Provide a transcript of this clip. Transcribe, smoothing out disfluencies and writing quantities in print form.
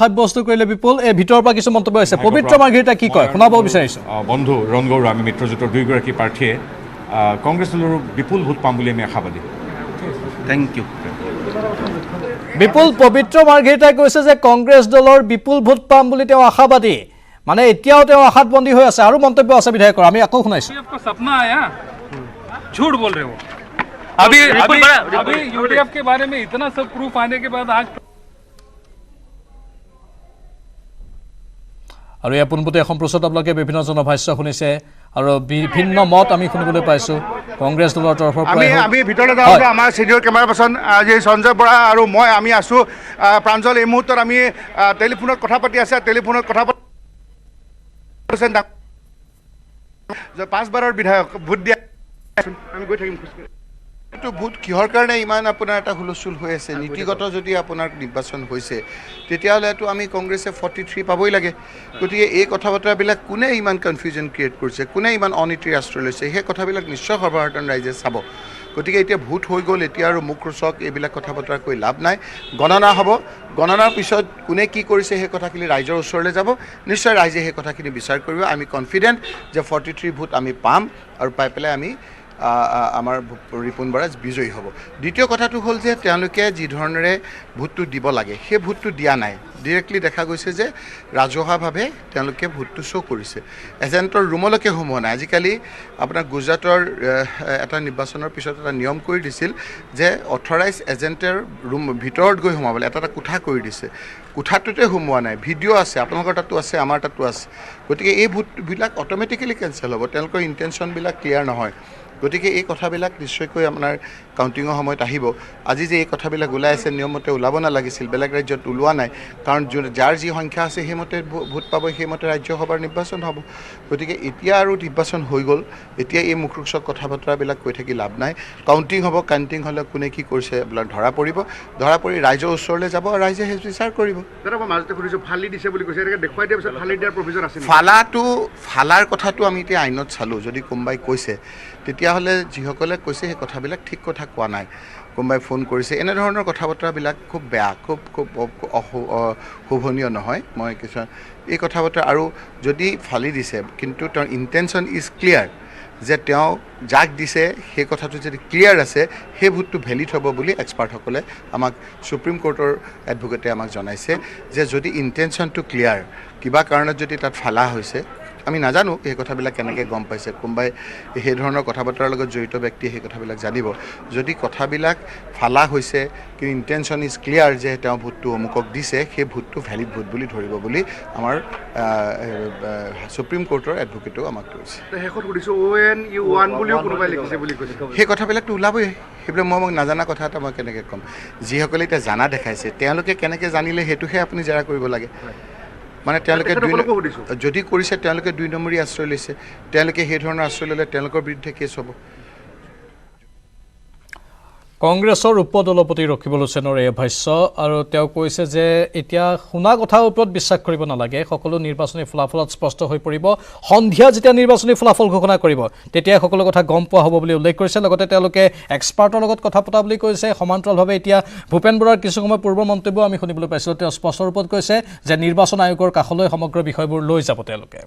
সাব্যস্ত কৰিলে বিপুল এই ভিতৰৰ পৰা কিছু মন্তব্য আছে পবিত্ৰ মাৰ্ঘেৰিটা কি কয় শুনাব বিচাৰিছো বন্ধু ৰণগৌৰ আমি মিত্ৰজোঁটৰ দুয়োগৰাকী প্ৰাৰ্থীয়ে কংগ্ৰেছ দলৰ বিপুল ভোট পাম বুলি আমি আশাবাদী থেংক ইউ বিপুল পবিত্ৰ মাৰ্ঘেৰিটাই কৈছে যে কংগ্ৰেছ দলৰ বিপুল ভোট পাম বুলি তেওঁ আশাবাদী মানে এতিয়াও তেওঁ আশাত বন্দী হৈ আছে আৰু মন্তব্য আছে বিধায়কৰ আমি আকৌ শুনাইছো आपको सपना आया झूठ बोल रहे हो अभी यूडीएफ के बारे में इतना सब प्रूफ आने के बाद आज আৰু এই পোনপটীয়া সম্প্ৰচাৰত আপোনালোকে বিভিন্ন জনভাষ্য শুনিছে আৰু বিভিন্ন মত আমি শুনিবলৈ পাইছো কংগ্ৰেছ দলৰ তৰফৰ পৰা আমি ভিতৰলৈ যাওঁ আমাৰ চিনিয়ৰ কেমেৰা পাৰ্চন আজি সঞ্জয় বৰা আৰু মই আমি আছো প্ৰাঞ্জল এই মুহূৰ্তত আমি টেলিফোনত কথা পাতি আছে টেলিফোনত কথা পাতি 5বাৰৰ বিধায়ক ভোট দিয়া আমি গৈ থাকিম তো ভোট কিহৰ কাৰণে ইমান আপোনাৰ এটা হুলস্থুল হৈ আছে নীতিগত যদি আপোনাৰ নিৰ্বাচন হৈছে তেতিয়াহ'লেতো আমি কংগ্ৰেছে 43 পাবই লাগে গতিকে এই কথা বতৰাবিলাক কোনে ইমান কনফিউজন ক্ৰিয়েট কৰিছে কোনে ইমান অনীতি ৰাষ্ট্ৰ লৈছে সেই কথাবিলাক নিশ্চয় সৰ্বসাধাৰণ ৰাইজে চাব গতিকে এতিয়া ভোট হৈ গ'ল এতিয়া আৰু মুখ ৰোচক এইবিলাক কথা বতৰা কৈ লাভ নাই গণনা হ'ব গণনাৰ পিছত কোনে কি কৰিছে সেই কথাখিনি ৰাইজৰ ওচৰলৈ যাব নিশ্চয় ৰাইজে সেই কথাখিনি বিচাৰ কৰিব আমি কনফিডেণ্ট যে 43 ভোট আমি পাম আৰু পাই পেলাই আমি আমাৰ ৰিপুণ বৰা বিজয়ী হ'ব দ্বিতীয় কথাটো হ'ল যে তেওঁলোকে যি ধৰণেৰে ভোটটো দিব লাগে সেই ভোটটো দিয়া নাই ডিৰেক্টলি দেখা গৈছে যে ৰাজহুৱাভাৱে তেওঁলোকে ভোটটো শ্ব' কৰিছে এজেণ্টৰ ৰুমলৈকে সোমোৱা নাই আজিকালি আপোনাৰ গুজৰাটৰ এটা নিৰ্বাচনৰ পিছত এটা নিয়ম কৰি দিছিল যে অথৰাইজ এজেণ্টৰ ৰুম ভিতৰত গৈ সোমাবলৈ এটা কোঠা কৰি দিছে কোঠাটোতে সোমোৱা নাই ভিডিঅ' আছে আপোনালোকৰ তাতো আছে আমাৰ তাতো আছে গতিকে এই ভোটবিলাক অট'মেটিকেলি কেঞ্চেল হ'ব তেওঁলোকৰ ইণ্টেনশ্যনবিলাক ক্লিয়াৰ নহয় গতিকে এই কথাবিলাক নিশ্চয়কৈ আপোনাৰ কাউণ্টিঙৰ সময়ত আহিব আজি যে এই কথাবিলাক ওলাই আছে নিয়মমতে ওলাব নালাগিছিল বেলেগ ৰাজ্যত ওলোৱা নাই কাৰণ যাৰ যি সংখ্যা আছে সেইমতে ভোট পাব সেইমতে ৰাজ্যসভাৰ নিৰ্বাচন হ'ব গতিকে এতিয়া আৰু নিৰ্বাচন হৈ গ'ল এতিয়া এই মুখৰোচক কথা বতৰাবিলাক কৈ থাকি লাভ নাই কাউণ্টিং হ'ব কাউণ্টিং হ'লে কোনে কি কৰিছে এইবিলাক ধৰা পৰিব ধৰা পৰি ৰাইজৰ ওচৰলৈ যাব আৰু ৰাইজে সেই বিচাৰ কৰিব দাদা মই মাজতে শুনিছোঁ ফালি দিছে বুলি কৈছে এনেকৈ দেখুৱাই দিয়াৰ পিছত ফালি দিয়াৰ প্ৰভিজন আছে ফালাৰ কথাটো আমি এতিয়া আইনত চালোঁ যদি কোনোবাই কৈছে তেতিয়াহ'লে যিসকলে কৈছে সেই কথাবিলাক ঠিক কথা কোৱা নাই কোনোবাই ফোন কৰিছে এনেধৰণৰ কথা বতৰাবিলাক খুব বেয়া খুব শোভনীয় নহয় মই কিছুমান এই কথা বতৰা আৰু যদি ফালি দিছে কিন্তু তেওঁৰ ইণ্টেনশ্যন ইজ ক্লিয়াৰ যে তেওঁ যাক দিছে সেই কথাটো যদি ক্লিয়াৰ আছে সেই ভোটটো ভেলিড হ'ব বুলি এক্সপাৰ্টসকলে আমাক সুপ্ৰিম কোৰ্টৰ এডভোকেটে আমাক জনাইছে যে যদি ইণ্টেনশ্যনটো ক্লিয়াৰ কিবা কাৰণত যদি তাত ফালা হৈছে আমি নাজানো এই কথাবিলাক কেনেকৈ গম পাইছে কোনোবাই সেই ধৰণৰ কথা বতৰাৰ লগত জড়িত ব্যক্তিয়ে সেই কথাবিলাক জানিব যদি কথাবিলাক ফালা হৈছে কিন্তু ইণ্টেনশ্যন ইজ ক্লিয়াৰ যে তেওঁ ভোটটো অমুকক দিছে সেই ভোটটো ভেলিড ভোট বুলি ধৰিব বুলি আমাৰ সুপ্ৰিম কোৰ্টৰ এডভোকেটেও আমাক কৈছে শেষত সুধিছোঁ ONU1 বুলিও কোনোবাই লিখিছে বুলি কৈছে সেই কথাবিলাকতো ওলাবই সেইবিলাক মই নাজানা কথা এটা মই কেনেকৈ ক'ম যিসকলে এতিয়া জানা দেখাইছে তেওঁলোকে কেনেকৈ জানিলে সেইটোহে আপুনি জেৰা কৰিব লাগে মানে তেওঁলোকে যদি কৰিছে তেওঁলোকে 2 নম্বৰী আশ্ৰয় লৈছে তেওঁলোকে সেই ধৰণৰ আশ্ৰয় ল'লে তেওঁলোকৰ বিৰুদ্ধে কেছ হ'ব কংগ্ৰেছৰ উপদলপতি ৰকিবুল হুছেইনৰ এই ভাষ্য আৰু তেওঁ কৈছে যে এতিয়া শুনা কথাৰ ওপৰত বিশ্বাস কৰিব নালাগে সকলো নিৰ্বাচনী ফলাফলত স্পষ্ট হৈ পৰিব সন্ধিয়া যেতিয়া নিৰ্বাচনী ফলাফল ঘোষণা কৰিব তেতিয়া সকলো কথা গম পোৱা হ'ব বুলি উল্লেখ কৰিছে লগতে তেওঁলোকে এক্সপাৰ্টৰ লগত কথা পতা বুলি কৈছে সমান্তৰালভাৱে এতিয়া ভূপেন বৰাৰ কিছু সময় পূৰ্বৰ মন্তব্য আমি শুনিবলৈ পাইছিলোঁ তেওঁ স্পষ্ট ৰূপত কৈছে যে নিৰ্বাচন আয়োগৰ কাষলৈ সমগ্ৰ বিষয়বোৰ লৈ যাব তেওঁলোকে